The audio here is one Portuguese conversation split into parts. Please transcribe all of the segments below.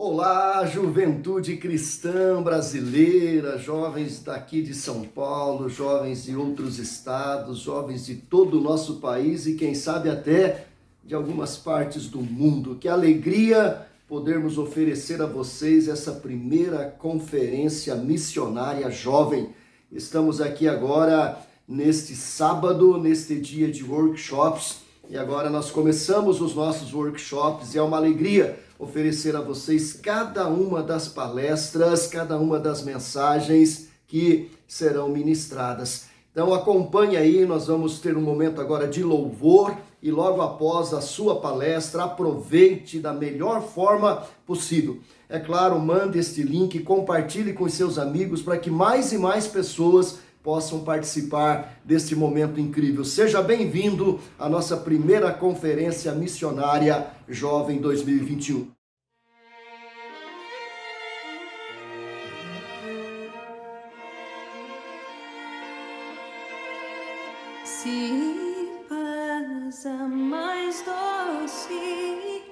Olá, juventude cristã brasileira, jovens daqui de São Paulo, jovens de outros estados, jovens de todo o nosso país e quem sabe até de algumas partes do mundo. Que alegria podermos oferecer a vocês essa primeira conferência missionária jovem. Estamos aqui agora neste sábado, neste dia de workshops, e agora nós começamos os nossos workshops e é uma alegria oferecer a vocês cada uma das palestras, cada uma das mensagens que serão ministradas. Então acompanhe aí, nós vamos ter um momento agora de louvor e logo após a sua palestra, aproveite da melhor forma possível. É claro, mande este link, compartilhe com os seus amigos para que mais e mais pessoas possam participar deste momento incrível. Seja bem-vindo à nossa primeira conferência missionária Jovem 2021. Se paz a mais doce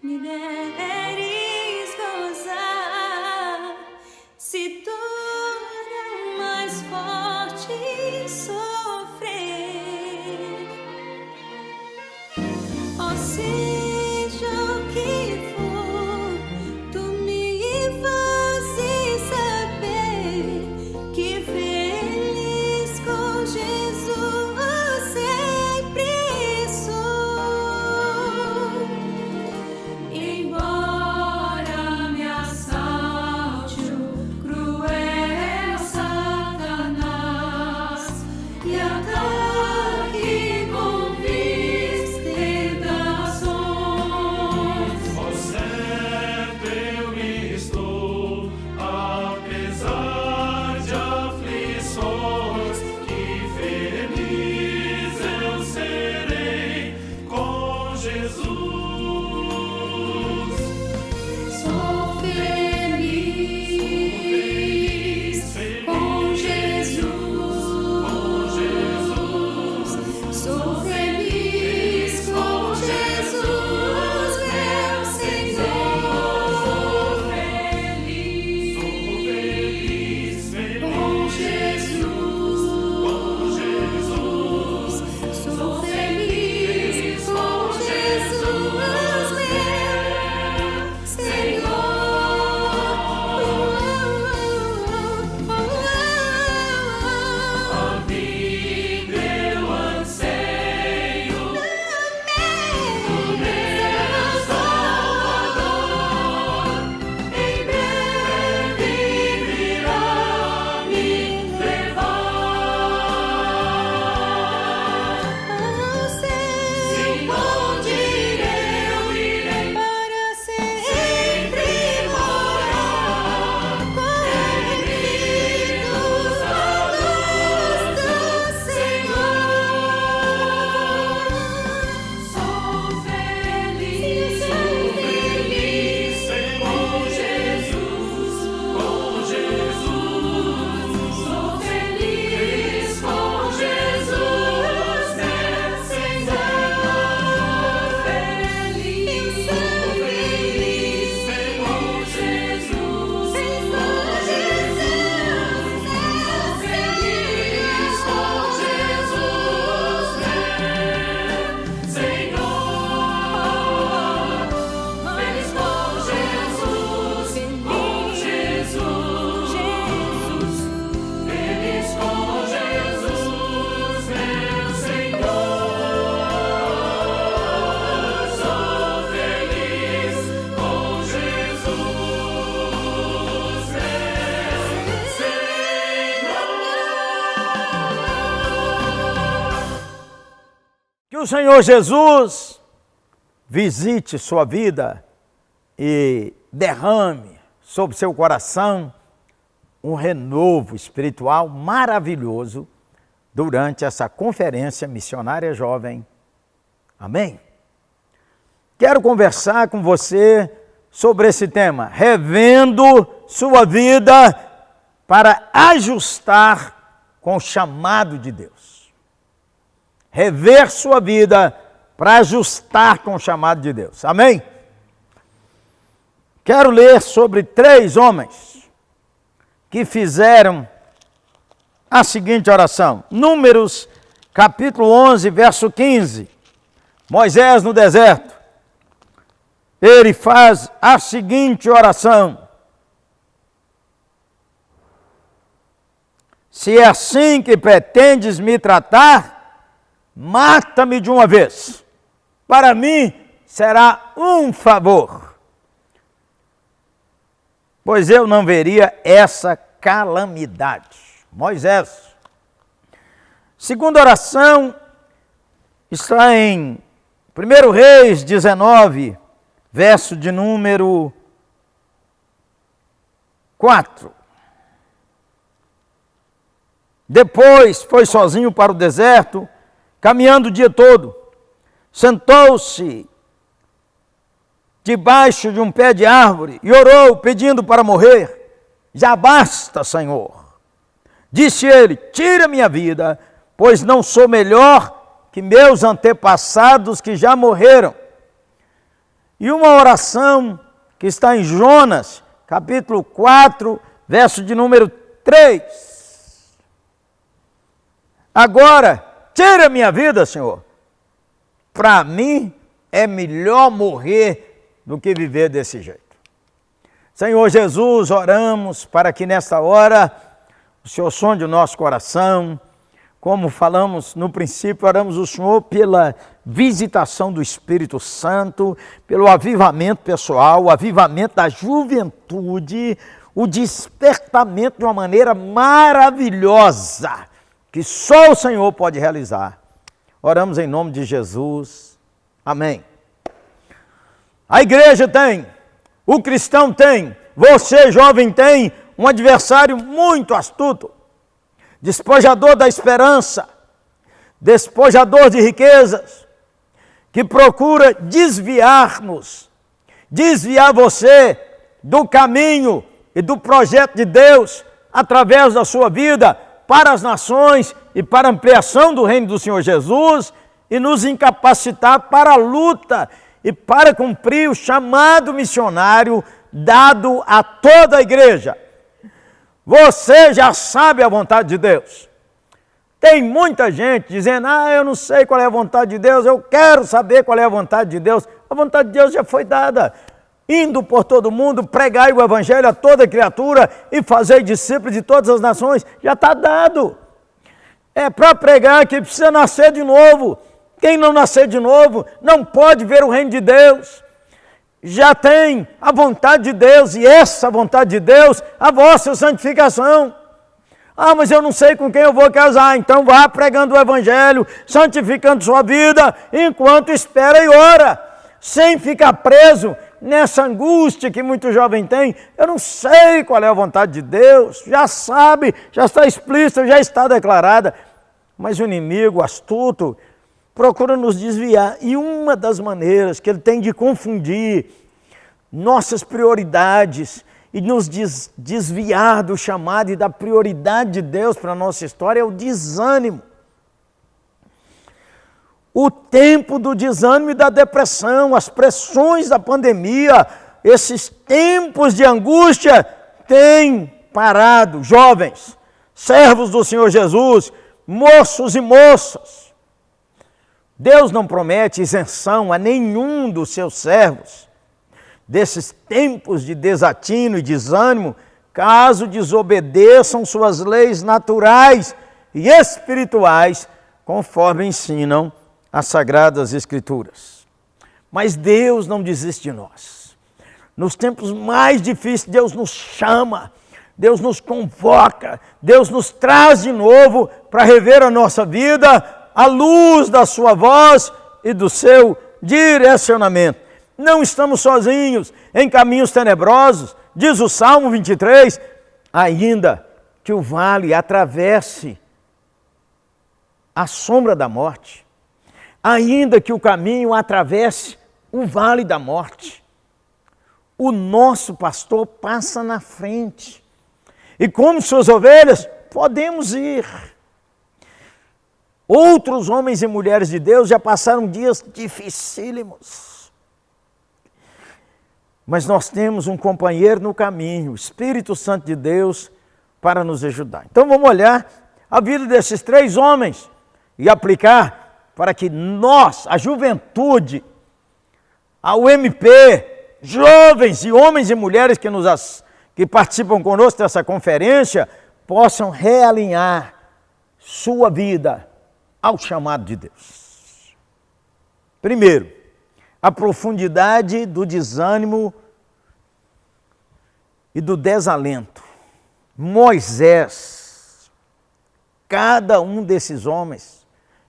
me deres gozar, se torna mais forte sofrer, ó seja o que for, tu me fazes saber que feliz com Jesus sempre sou. Embora me assalte o cruel Satanás e ataque com vis tentações, Ó certo eu estou, apesar de aflições, que feliz eu serei com Jesus. sou feliz com Jesus, sou feliz com Jesus, meu Senhor, feliz com Jesus, sou feliz com Jesus, meu Senhor. A vida eu anseio do meu Salvador, em breve virá me levar. Sim, onde eu irei Para sempre morar, perdidos na luz do Senhor. Sou feliz com Jesus, sou feliz com Jesus, meu Senhor, feliz com Jesus, sou feliz com Jesus, meu Senhor, feliz com Jesus, feliz com Jesus, meu Senhor, sou feliz com Jesus, meu Senhor. Que o Senhor Jesus visite sua vida e derrame sobre seu coração um renovo espiritual maravilhoso durante essa conferência missionária jovem. Amém? Quero conversar com você sobre esse tema, revendo sua vida para ajustar com o chamado de Deus. Rever sua vida para ajustar com o chamado de Deus. Amém? quero ler sobre 3 homens que fizeram a seguinte oração. Números, capítulo 11, verso 15. Moisés no deserto. Ele faz a seguinte oração: se é assim que pretendes me tratar, mata-me de uma vez. Para mim será um favor, pois eu não veria essa calamidade. Moisés. Segunda oração está em 1 Reis 19, verso de número 4. Depois foi sozinho para o deserto, caminhando o dia todo. Sentou-se debaixo de um pé de árvore e orou, pedindo para morrer. Já basta, Senhor. Disse ele: tira minha vida, pois não sou melhor que meus antepassados que já morreram. E uma oração que está em Jonas, capítulo 4, verso de número 3. Agora, tira minha vida, Senhor. Para mim é melhor morrer do que viver desse jeito. Senhor Jesus, oramos para que nesta hora o Senhor sonde o nosso coração. Como falamos no princípio, oramos o Senhor pela visitação do Espírito Santo, pelo avivamento pessoal, o avivamento da juventude, o despertamento de uma maneira maravilhosa, que só o Senhor pode realizar. Oramos em nome de Jesus. Amém. A igreja tem, o cristão tem, você jovem tem um adversário muito astuto, despojador da esperança, despojador de riquezas, que procura desviar-nos, desviar você do caminho e do projeto de Deus através da sua vida para as nações e para a ampliação do reino do Senhor Jesus e nos incapacitar para a luta e para cumprir o chamado missionário dado a toda a igreja. Você já sabe a vontade de Deus. Tem muita gente dizendo: eu não sei qual é a vontade de Deus, eu quero saber qual é a vontade de Deus. A vontade de Deus já foi dada. Indo por todo mundo, pregai o evangelho a toda criatura e fazei discípulos de todas as nações. Já está dado. É para pregar que precisa nascer de novo. Quem não nascer de novo não pode ver o reino de Deus. Já tem a vontade de Deus, e essa vontade de Deus, a vossa santificação. Mas eu não sei com quem eu vou casar. Então vá pregando o evangelho, santificando sua vida, enquanto espera e ora, sem ficar preso nessa angústia que muito jovem tem. Eu não sei qual é a vontade de Deus. Já sabe, já está explícita, já está declarada. Mas o inimigo astuto procura nos desviar. E uma das maneiras que ele tem de confundir nossas prioridades e nos desviar do chamado e da prioridade de Deus para a nossa história é o desânimo. O tempo do desânimo e da depressão, as pressões da pandemia, esses tempos de angústia têm parado jovens, servos do Senhor Jesus, moços e moças. Deus não promete isenção a nenhum dos seus servos desses tempos de desatino e desânimo, caso desobedeçam suas leis naturais e espirituais, conforme ensinam as Sagradas Escrituras. Mas Deus não desiste de nós. Nos tempos mais difíceis, Deus nos chama, Deus nos convoca, Deus nos traz de novo para rever a nossa vida à luz da sua voz e do seu direcionamento. Não estamos sozinhos em caminhos tenebrosos, diz o Salmo 23, ainda que o vale atravesse a sombra da morte, ainda que o caminho atravesse o vale da morte, o nosso pastor passa na frente, e como suas ovelhas, podemos ir. Outros homens e mulheres de Deus já passaram dias dificílimos. Mas nós temos um companheiro no caminho, o Espírito Santo de Deus, para nos ajudar. Então vamos olhar a vida desses 3 homens e aplicar para que nós, a juventude, a UMP, jovens e homens e mulheres que participam conosco dessa conferência, possam realinhar sua vida ao chamado de Deus. Primeiro, a profundidade do desânimo e do desalento. Moisés, cada um desses homens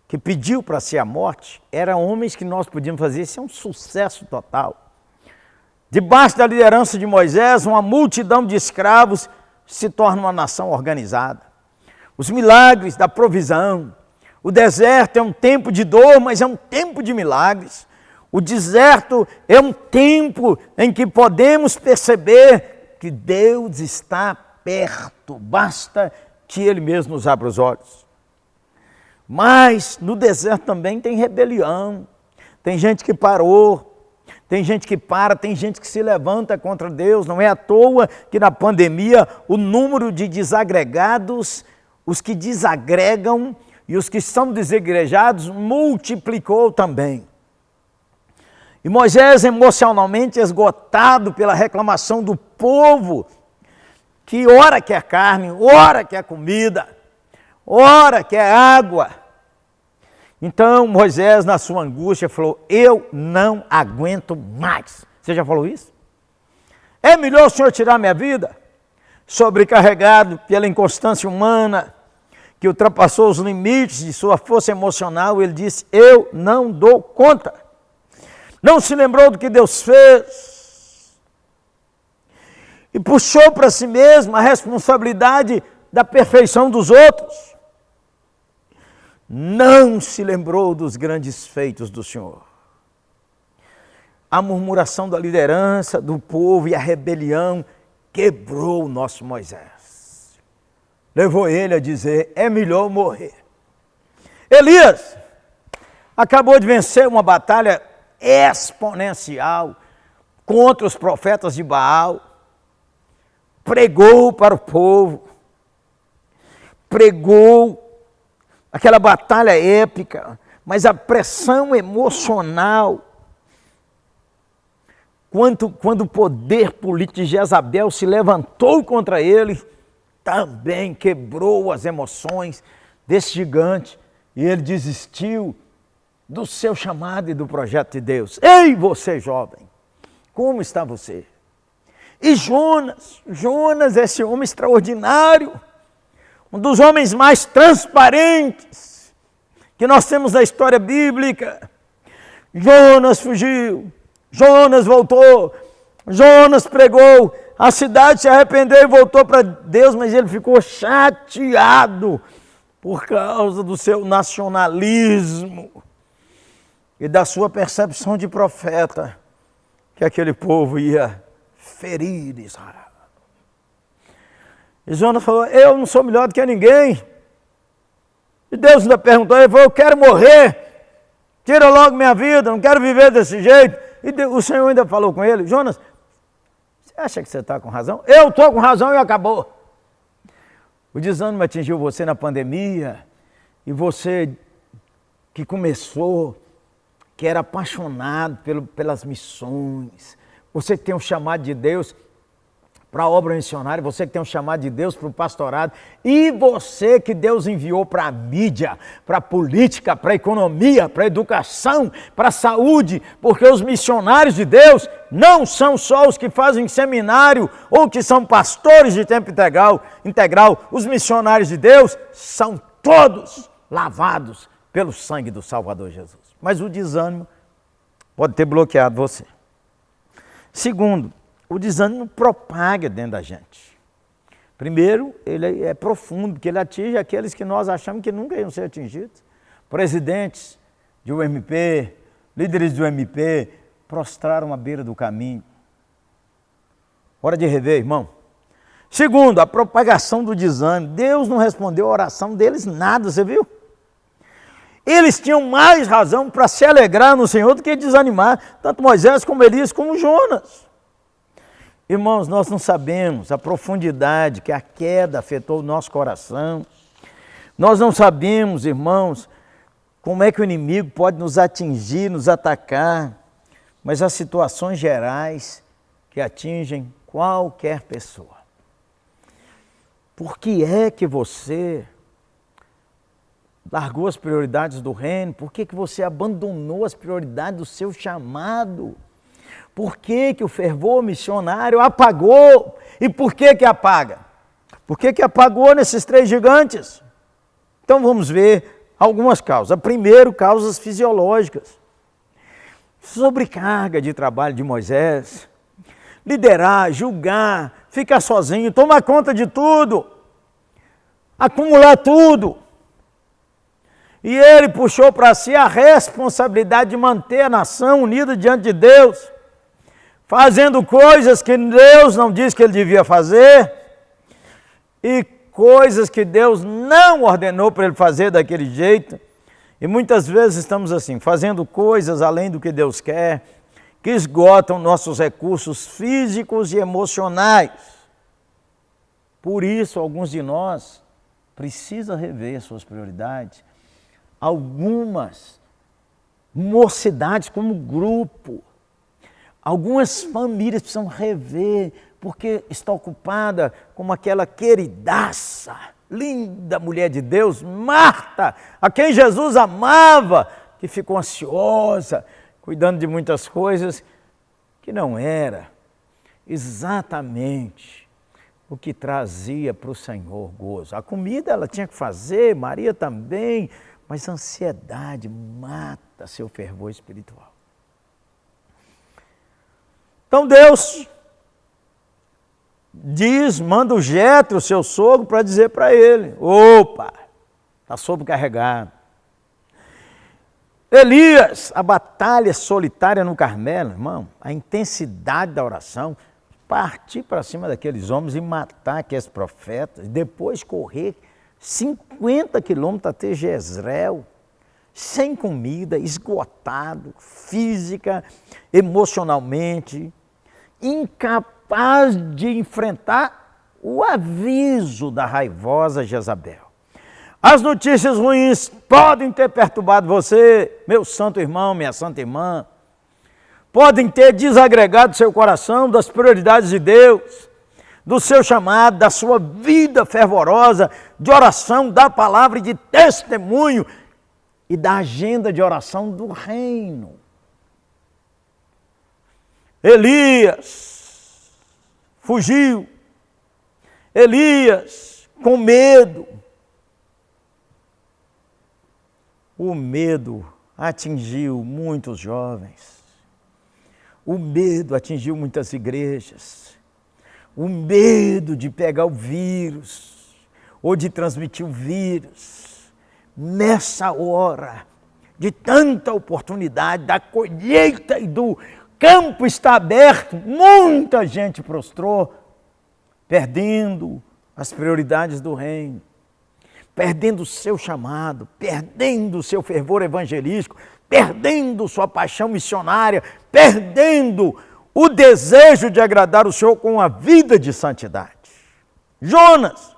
que pediu para si a morte, eram homens que nós podíamos fazer, isso é um sucesso total. Debaixo da liderança de Moisés, uma multidão de escravos se torna uma nação organizada. Os milagres da provisão. O deserto é um tempo de dor, mas é um tempo de milagres. O deserto é um tempo em que podemos perceber que Deus está perto. Basta que Ele mesmo nos abra os olhos. Mas no deserto também tem rebelião. Tem gente que parou. Tem gente que para, tem gente que se levanta contra Deus. Não é à toa que na pandemia o número de desagregados, os que desagregam e os que são desigrejados, multiplicou também. E Moisés, emocionalmente esgotado pela reclamação do povo, que ora quer carne, ora quer comida, ora quer água. Então Moisés, na sua angústia, falou: eu não aguento mais. Você já falou isso? É melhor o Senhor tirar minha vida? Sobrecarregado pela inconstância humana, que ultrapassou os limites de sua força emocional, ele disse: eu não dou conta. Não se lembrou do que Deus fez. E puxou para si mesmo a responsabilidade da perfeição dos outros. Não se lembrou dos grandes feitos do Senhor. A murmuração da liderança, do povo e a rebelião quebrou o nosso Moisés. Levou ele a dizer: é melhor morrer. Elias acabou de vencer uma batalha exponencial contra os profetas de Baal. Pregou para o povo. Pregou aquela batalha épica, mas a pressão emocional, quando o poder político de Jezabel se levantou contra ele, também quebrou as emoções desse gigante, e ele desistiu do seu chamado e do projeto de Deus. Ei, você jovem, como está você? E Jonas, esse homem extraordinário, um dos homens mais transparentes que nós temos na história bíblica. Jonas fugiu, Jonas voltou, Jonas pregou, a cidade se arrependeu e voltou para Deus, mas ele ficou chateado por causa do seu nacionalismo e da sua percepção de profeta, que aquele povo ia ferir Israel. E Jonas falou: eu não sou melhor do que ninguém. E Deus ainda perguntou, ele falou: eu quero morrer, tira logo minha vida, não quero viver desse jeito. E o Senhor ainda falou com ele: Jonas, você acha que você está com razão? Eu estou com razão e acabou. O desânimo atingiu você na pandemia, e você que começou, que era apaixonado pelas missões, você que tem um chamado de Deus para a obra missionária, você que tem um chamado de Deus para o pastorado, e você que Deus enviou para a mídia, para a política, para a economia, para a educação, para a saúde, porque os missionários de Deus não são só os que fazem seminário ou que são pastores de tempo integral. Os missionários de Deus são todos lavados pelo sangue do Salvador Jesus. Mas o desânimo pode ter bloqueado você. Segundo, o desânimo propaga dentro da gente. Primeiro, ele é profundo, porque ele atinge aqueles que nós achamos que nunca iam ser atingidos. Presidentes de UMP, líderes do UMP, prostraram à beira do caminho. Hora de rever, irmão. Segundo, a propagação do desânimo. Deus não respondeu a oração deles nada, você viu? Eles tinham mais razão para se alegrar no Senhor do que desanimar, tanto Moisés como Elias como Jonas. Irmãos, nós não sabemos a profundidade que a queda afetou o nosso coração. Nós não sabemos, irmãos, como é que o inimigo pode nos atingir, nos atacar, mas as situações gerais que atingem qualquer pessoa. Por que é que você largou as prioridades do reino? Por que você abandonou as prioridades do seu chamado? Por que o fervor missionário apagou? E por que apaga? Por que apagou nesses 3 gigantes? Então vamos ver algumas causas. Primeiro, causas fisiológicas. Sobrecarga de trabalho de Moisés. Liderar, julgar, ficar sozinho, tomar conta de tudo. Acumular tudo. E ele puxou para si a responsabilidade de manter a nação unida diante de Deus, fazendo coisas que Deus não disse que ele devia fazer, e coisas que Deus não ordenou para ele fazer daquele jeito. E muitas vezes estamos assim, fazendo coisas além do que Deus quer, que esgotam nossos recursos físicos e emocionais. Por isso, alguns de nós precisam rever suas prioridades. Algumas mocidades como grupo, algumas famílias precisam rever, porque está ocupada como aquela queridaça, linda mulher de Deus, Marta, a quem Jesus amava, que ficou ansiosa, cuidando de muitas coisas que não era exatamente o que trazia para o Senhor gozo. A comida ela tinha que fazer, Maria também, mas a ansiedade mata seu fervor espiritual. Então Deus manda o Jetro, seu sogro, para dizer para ele: opa, está sobrecarregado. Elias, a batalha solitária no Carmelo, irmão, a intensidade da oração, partir para cima daqueles homens e matar aqueles profetas, depois correr 50 quilômetros até Jezreel, sem comida, esgotado, física, emocionalmente, incapaz de enfrentar o aviso da raivosa Jezabel. As notícias ruins podem ter perturbado você, meu santo irmão, minha santa irmã, podem ter desagregado seu coração das prioridades de Deus, do seu chamado, da sua vida fervorosa de oração, da palavra e de testemunho e da agenda de oração do reino. Elias fugiu, Elias com medo. O medo atingiu muitos jovens, o medo atingiu muitas igrejas, o medo de pegar o vírus ou de transmitir o vírus. Nessa hora de tanta oportunidade, da colheita e do campo está aberto, muita gente prostrou, perdendo as prioridades do reino, perdendo o seu chamado, perdendo o seu fervor evangelístico, perdendo sua paixão missionária, perdendo o desejo de agradar o Senhor com a vida de santidade. Jonas,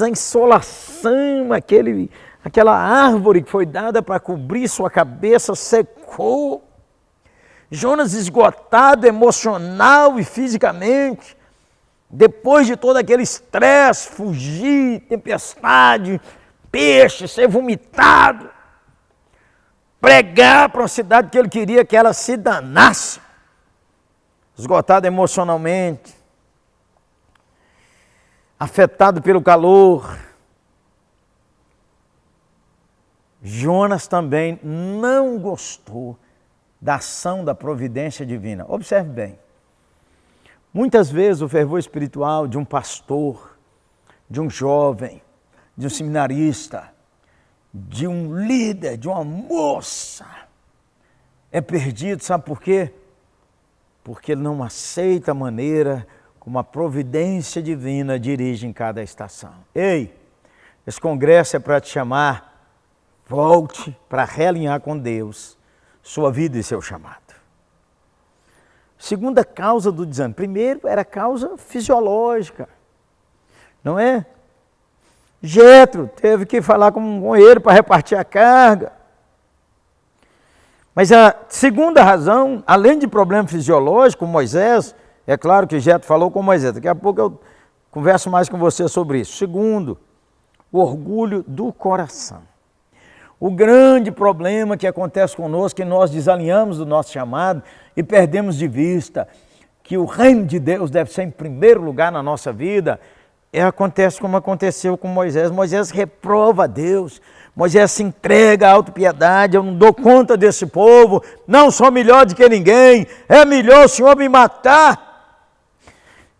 a insolação, aquela árvore que foi dada para cobrir sua cabeça secou. Jonas esgotado emocional e fisicamente, depois de todo aquele estresse, fugir, tempestade, peixe, ser vomitado, pregar para uma cidade que ele queria que ela se danasse, esgotado emocionalmente, afetado pelo calor. Jonas também não gostou da ação da providência divina. Observe bem, muitas vezes o fervor espiritual de um pastor, de um jovem, de um seminarista, de um líder, de uma moça, é perdido, sabe por quê? Porque ele não aceita a maneira como a providência divina dirige em cada estação. Ei, esse congresso é para te chamar, volte para realinhar com Deus sua vida e seu chamado. Segunda causa do desânimo. Primeiro era causa fisiológica, não é? Jetro teve que falar com ele para repartir a carga. Mas a segunda razão, além de problema fisiológico, Moisés, é claro que Jetro falou com Moisés, daqui a pouco eu converso mais com você sobre isso. Segundo, o orgulho do coração. O grande problema que acontece conosco, que nós desalinhamos do nosso chamado e perdemos de vista que o reino de Deus deve ser em primeiro lugar na nossa vida, acontece como aconteceu com Moisés. Moisés reprova a Deus, Moisés se entrega à autopiedade, eu não dou conta desse povo, não sou melhor do que ninguém, é melhor o Senhor me matar.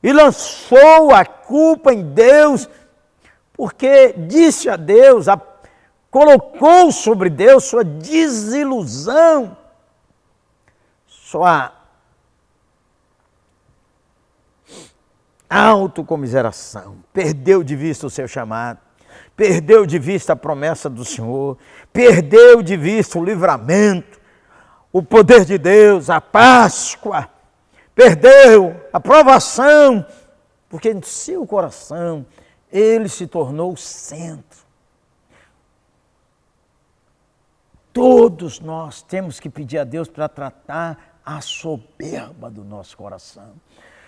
E lançou a culpa em Deus, porque disse a Deus, colocou sobre Deus sua desilusão, sua autocomiseração, perdeu de vista o seu chamado, perdeu de vista a promessa do Senhor, perdeu de vista o livramento, o poder de Deus, a Páscoa, perdeu a provação, porque no seu coração ele se tornou o centro. Todos nós temos que pedir a Deus para tratar a soberba do nosso coração.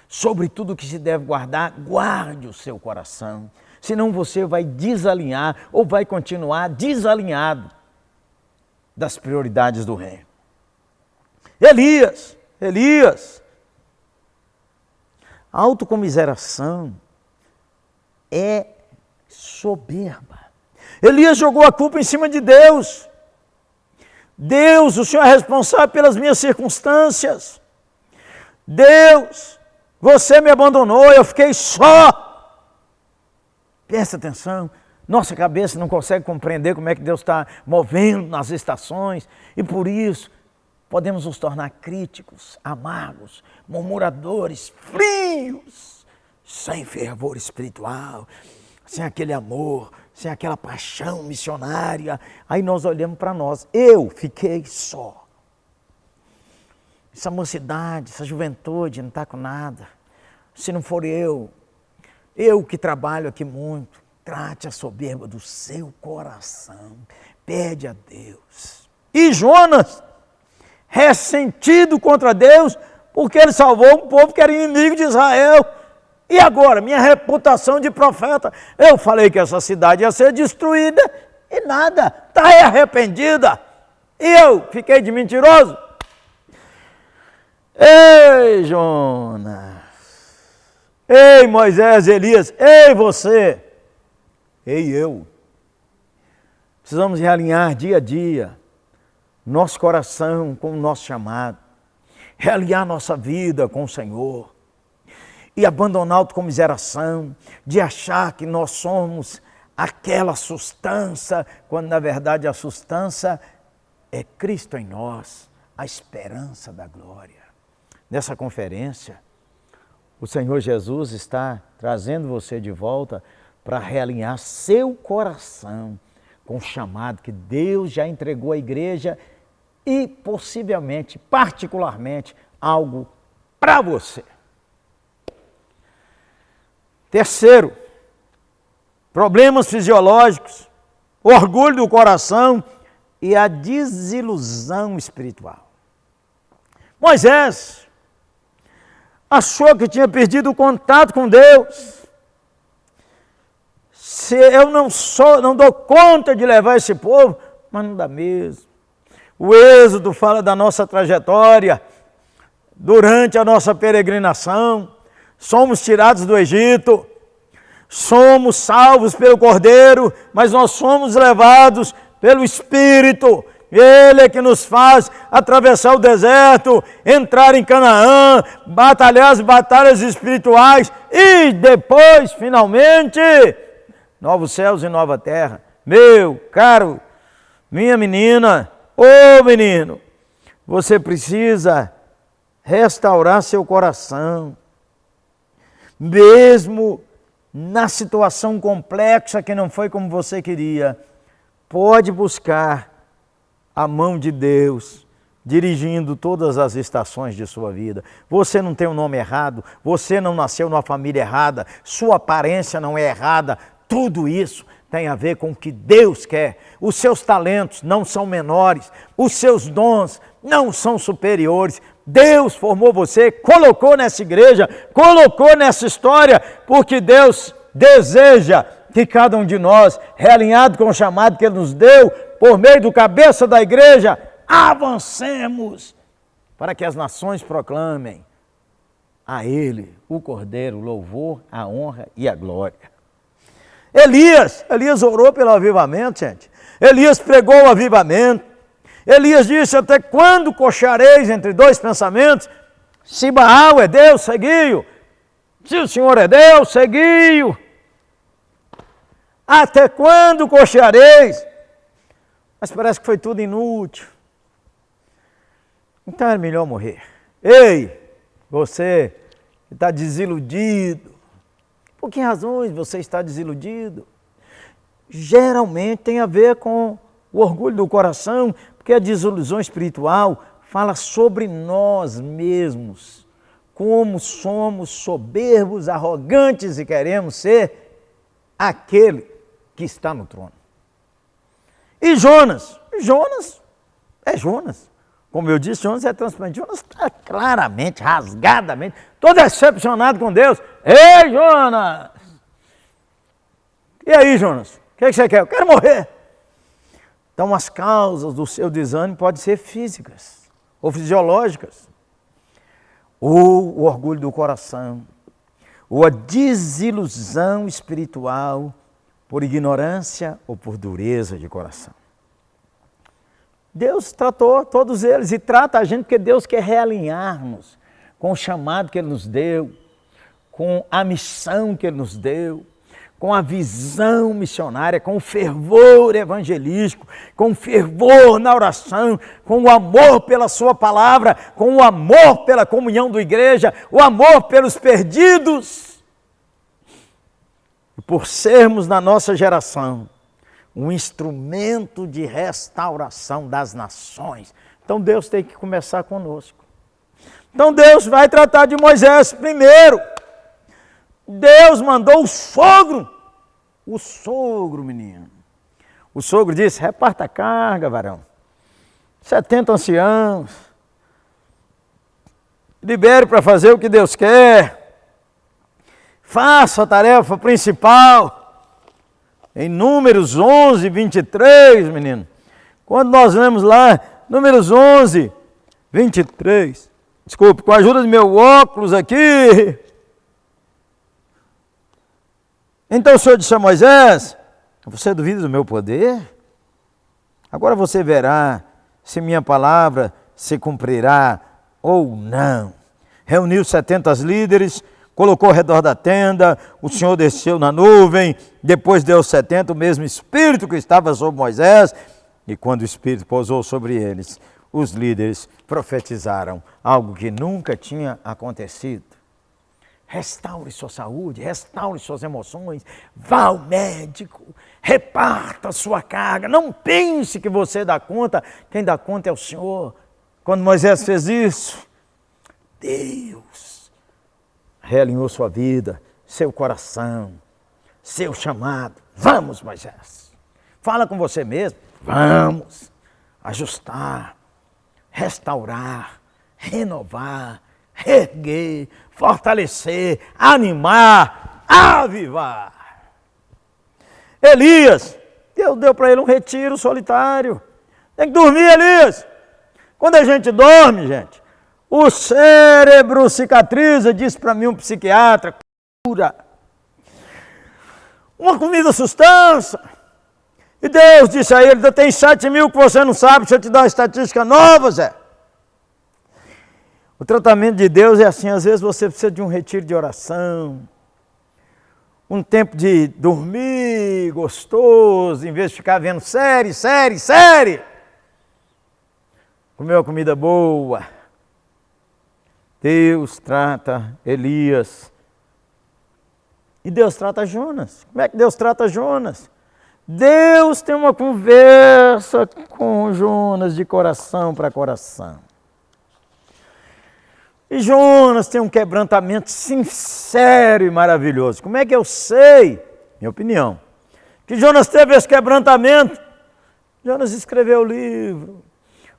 Sobre tudo que se deve guardar, guarde o seu coração. Senão você vai desalinhar ou vai continuar desalinhado das prioridades do reino. Elias, a autocomiseração é soberba. Elias jogou a culpa em cima de Deus. Deus, o Senhor é responsável pelas minhas circunstâncias. Deus, você me abandonou, eu fiquei só. Presta atenção, nossa cabeça não consegue compreender como é que Deus está movendo nas estações e por isso podemos nos tornar críticos, amargos, murmuradores, frios, sem fervor espiritual, sem aquele amor, sem aquela paixão missionária. Aí nós olhamos para nós, eu fiquei só. Essa mocidade, essa juventude não está com nada. Se não for eu que trabalho aqui muito, trate a soberba do seu coração, pede a Deus. E Jonas, ressentido contra Deus, porque ele salvou um povo que era inimigo de Israel. E agora, minha reputação de profeta, eu falei que essa cidade ia ser destruída e nada, está arrependida. E eu fiquei de mentiroso? Ei, Jonas! Ei, Moisés, Elias, ei você, ei eu. Precisamos realinhar dia a dia nosso coração com o nosso chamado, realinhar nossa vida com o Senhor e abandonar a autocomiseração de achar que nós somos aquela sustância, quando na verdade a sustância é Cristo em nós, a esperança da glória. Nessa conferência, o Senhor Jesus está trazendo você de volta para realinhar seu coração com o chamado que Deus já entregou à igreja e possivelmente, particularmente, algo para você. Terceiro, problemas fisiológicos, orgulho do coração e a desilusão espiritual. Moisés achou que tinha perdido o contato com Deus. Se eu não dou conta de levar esse povo, mas não dá mesmo. O Êxodo fala da nossa trajetória durante a nossa peregrinação. Somos tirados do Egito, somos salvos pelo Cordeiro, mas nós somos levados pelo Espírito. Ele é que nos faz atravessar o deserto, entrar em Canaã, batalhar as batalhas espirituais e depois, finalmente, novos céus e nova terra. Meu caro, minha menina, ô menino, você precisa restaurar seu coração, mesmo na situação complexa que não foi como você queria. Pode buscar a mão de Deus dirigindo todas as estações de sua vida. Você não tem o nome errado, você não nasceu numa família errada, sua aparência não é errada. Tudo isso tem a ver com o que Deus quer. Os seus talentos não são menores, os seus dons não são superiores. Deus formou você, colocou nessa igreja, colocou nessa história, porque Deus deseja que cada um de nós, realinhado com o chamado que Ele nos deu, por meio do cabeça da igreja, avancemos para que as nações proclamem a Ele, o Cordeiro, o louvor, a honra e a glória. Elias orou pelo avivamento, gente. Elias pregou o avivamento. Elias disse: até quando coxareis entre dois pensamentos? Se Baal é Deus, segui-o. Se o Senhor é Deus, segui-o. Até quando coxareis? Mas parece que foi tudo inútil. Então é melhor morrer. Ei, você que está desiludido. Por que razões você está desiludido? Geralmente tem a ver com o orgulho do coração, porque a desilusão espiritual fala sobre nós mesmos. Como somos soberbos, arrogantes e queremos ser aquele que está no trono. E Jonas? Jonas é Jonas. Como eu disse, Jonas é transparente. Jonas está claramente, rasgadamente, todo decepcionado com Deus. Ei, Jonas! E aí, Jonas? O que você quer? Eu quero morrer. Então, as causas do seu desânimo podem ser físicas ou fisiológicas. Ou o orgulho do coração, ou a desilusão espiritual por ignorância ou por dureza de coração. Deus tratou todos eles e trata a gente porque Deus quer realinhar-nos com o chamado que Ele nos deu, com a missão que Ele nos deu, com a visão missionária, com o fervor evangelístico, com o fervor na oração, com o amor pela sua palavra, com o amor pela comunhão da igreja, o amor pelos perdidos. E por sermos na nossa geração um instrumento de restauração das nações. Então Deus tem que começar conosco. Então Deus vai tratar de Moisés primeiro. Deus mandou o sogro, menino. O sogro disse: reparta a carga, varão. 70 anciãos. Libere para fazer o que Deus quer. Faça a tarefa principal. Em Números 11, 23, menino. Quando nós lemos lá, Números 11, 23. Desculpe, com a ajuda do meu óculos aqui. Então o Senhor disse a Moisés: você duvida do meu poder? Agora você verá se minha palavra se cumprirá ou não. Reuniu 70 líderes, colocou ao redor da tenda, o Senhor desceu na nuvem, depois deu 70, o mesmo Espírito que estava sobre Moisés, e quando o Espírito pousou sobre eles, os líderes profetizaram algo que nunca tinha acontecido. Restaure sua saúde, restaure suas emoções, vá ao médico, reparta sua carga, não pense que você dá conta, quem dá conta é o Senhor. Quando Moisés fez isso, Deus realinhou sua vida, seu coração, seu chamado. Vamos, Moisés, fala com você mesmo, vamos ajustar, restaurar, renovar, erguer, fortalecer, animar, avivar. Elias, Deus deu para ele um retiro solitário. Tem que dormir, Elias. Quando a gente dorme, gente, o cérebro cicatriza, disse para mim um psiquiatra, cura. Uma comida sustância. E Deus disse a ele: tem 7.000 que você não sabe, deixa eu te dar uma estatística nova, Zé. O tratamento de Deus é assim: às vezes você precisa de um retiro de oração, um tempo de dormir gostoso, em vez de ficar vendo série. Comer uma comida boa. Deus trata Elias. E Deus trata Jonas. Como é que Deus trata Jonas? Deus tem uma conversa com Jonas de coração para coração. E Jonas tem um quebrantamento sincero e maravilhoso. Como é que eu sei, minha opinião, que Jonas teve esse quebrantamento? Jonas escreveu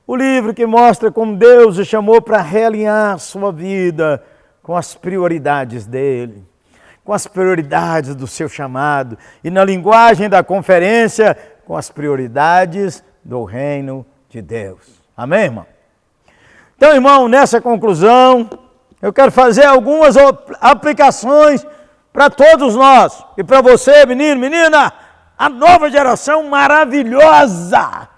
o livro que mostra como Deus o chamou para realinhar sua vida com as prioridades dele, com as prioridades do seu chamado, e na linguagem da conferência, com as prioridades do reino de Deus. Amém, irmão? Então, irmão, nessa conclusão, eu quero fazer algumas aplicações para todos nós. E para você, menino, menina, a nova geração maravilhosa.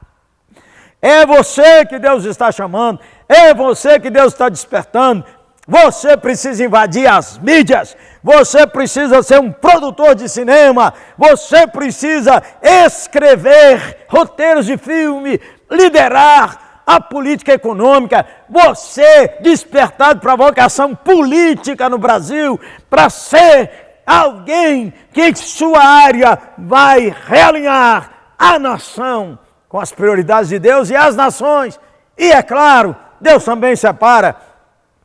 É você que Deus está chamando, é você que Deus está despertando. Você precisa invadir as mídias, você precisa ser um produtor de cinema, você precisa escrever roteiros de filme, liderar a política econômica, você despertado para a vocação política no Brasil, para ser alguém que em sua área vai realinhar a nação com as prioridades de Deus e as nações. E é claro, Deus também separa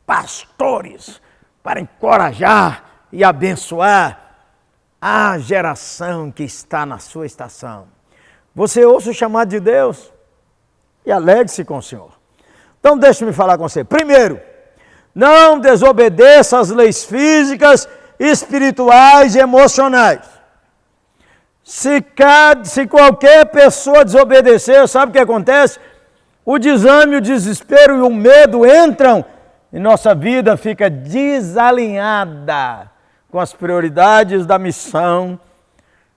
pastores para encorajar e abençoar a geração que está na sua estação. Você ouça o chamado de Deus e alegre-se com o Senhor. Então deixe-me falar com você. Primeiro, não desobedeça às leis físicas, espirituais e emocionais. Se qualquer pessoa desobedecer, sabe o que acontece? O desânimo, o desespero e o medo entram e nossa vida fica desalinhada com as prioridades da missão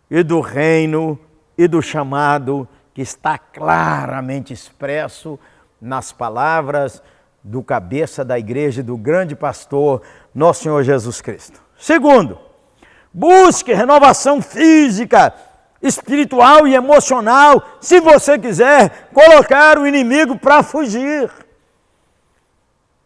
e do reino e do chamado que está claramente expresso nas palavras do cabeça da igreja e do grande pastor, nosso Senhor Jesus Cristo. Segundo, busque renovação física, espiritual e emocional, se você quiser colocar o inimigo para fugir.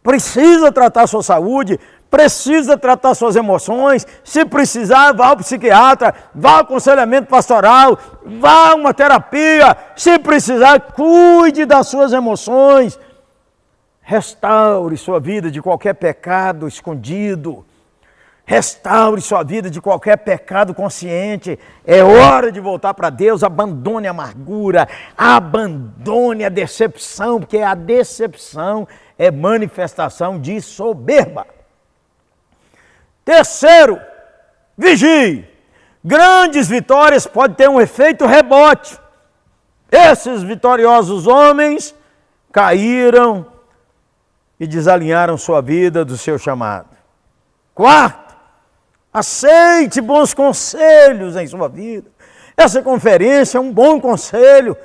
Precisa tratar sua saúde, precisa tratar suas emoções, se precisar, vá ao psiquiatra, vá ao aconselhamento pastoral, vá a uma terapia, se precisar, cuide das suas emoções, restaure sua vida de qualquer pecado escondido, restaure sua vida de qualquer pecado consciente. É hora de voltar para Deus. Abandone a amargura, abandone a decepção, porque a decepção é manifestação de soberba. Terceiro, vigie. Grandes vitórias podem ter um efeito rebote. Esses vitoriosos homens caíram e desalinharam sua vida do seu chamado. Quarto, aceite bons conselhos em sua vida. Essa conferência é um bom conselho,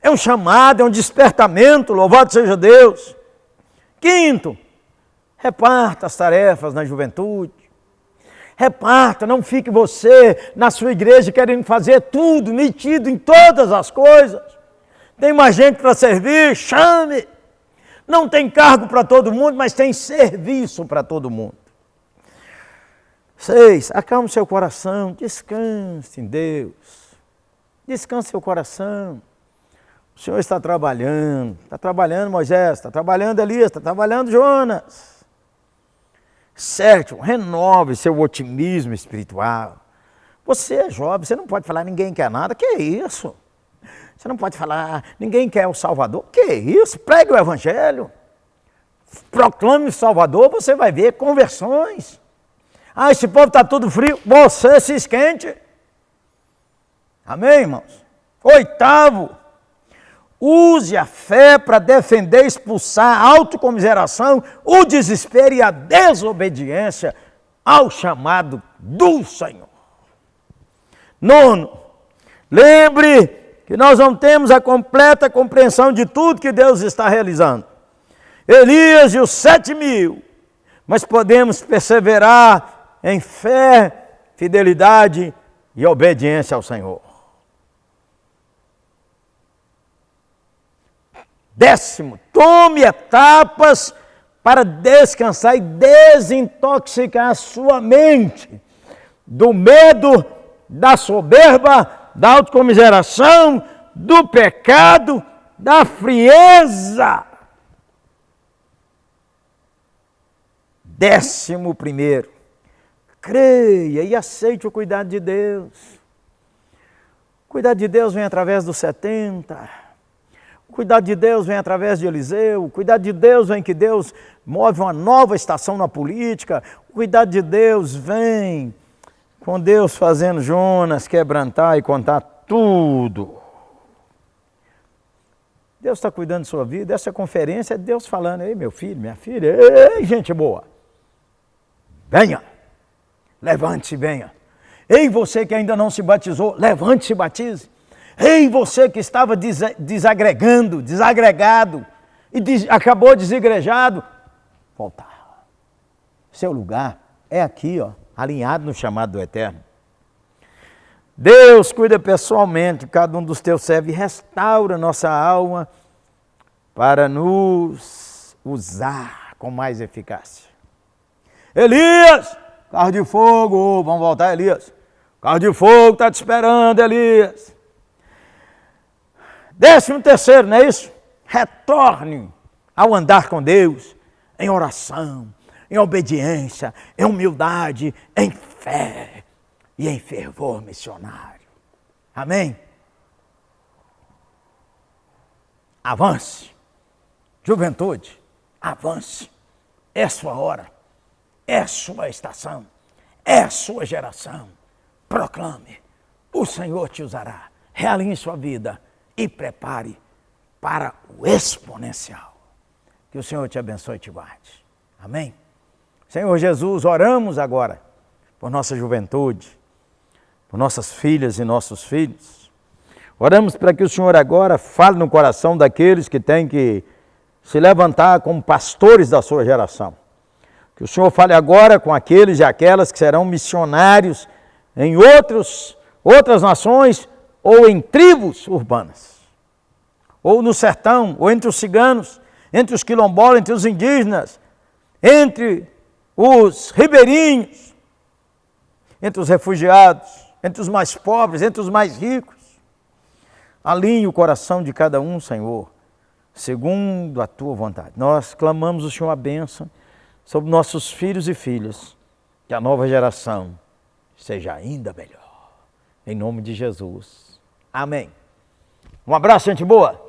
é um chamado, é um despertamento, louvado seja Deus. Quinto, reparta as tarefas na juventude. Reparta, não fique você na sua igreja querendo fazer tudo, metido em todas as coisas. Tem mais gente para servir, chame. Não tem cargo para todo mundo, mas tem serviço para todo mundo. 6, acalme seu coração, descanse em Deus. Descanse seu coração. O Senhor está trabalhando Moisés, está trabalhando Elias, está trabalhando Jonas. 7, renove seu otimismo espiritual. Você é jovem, você não pode falar ninguém quer nada, que isso? Você não pode falar ninguém quer o Salvador, que isso? Pregue o Evangelho, proclame o Salvador, você vai ver conversões. Ah, esse povo está tudo frio, você se esquente. Amém, irmãos? 8, use a fé para defender, expulsar a autocomiseração, o desespero e a desobediência ao chamado do Senhor. 9, lembre que nós não temos a completa compreensão de tudo que Deus está realizando. Elias e os 7.000, mas podemos perseverar em fé, fidelidade e obediência ao Senhor. 10, tome etapas para descansar e desintoxicar a sua mente do medo, da soberba, da autocomiseração, do pecado, da frieza. 11º, creia e aceite o cuidado de Deus. O cuidado de Deus vem através dos 70. O cuidado de Deus vem através de Eliseu. O cuidado de Deus vem que Deus move uma nova estação na política. O cuidado de Deus vem com Deus fazendo Jonas quebrantar e contar tudo. Deus está cuidando da sua vida. Essa conferência é Deus falando: ei, meu filho, minha filha, ei, gente boa, venha, levante-se, venha. Ei, você que ainda não se batizou, levante-se e se batize. Ei, você que estava desagregado e acabou desigrejado, voltar. Seu lugar é aqui, ó, alinhado no chamado do Eterno. Deus cuida pessoalmente de cada um dos teus servos e restaura nossa alma para nos usar com mais eficácia. Elias, carro de fogo, vamos voltar, Elias. Carro de fogo está te esperando, Elias. 13º, não é isso? Retorne ao andar com Deus, em oração, em obediência, em humildade, em fé e em fervor missionário. Amém? Avance. Juventude, avance. É sua hora. É sua estação. É sua geração. Proclame. O Senhor te usará. Realinhe sua vida e prepare para o exponencial. Que o Senhor te abençoe e te guarde. Amém? Senhor Jesus, oramos agora por nossa juventude, por nossas filhas e nossos filhos. Oramos para que o Senhor agora fale no coração daqueles que têm que se levantar como pastores da sua geração. Que o Senhor fale agora com aqueles e aquelas que serão missionários em outras nações ou em tribos urbanas, ou no sertão, ou entre os ciganos, entre os quilombolas, entre os indígenas, entre os ribeirinhos, entre os refugiados, entre os mais pobres, entre os mais ricos. Alinhe o coração de cada um, Senhor, segundo a tua vontade. Nós clamamos o Senhor a bênção sobre nossos filhos e filhas, que a nova geração seja ainda melhor. Em nome de Jesus. Amém. Um abraço, gente boa.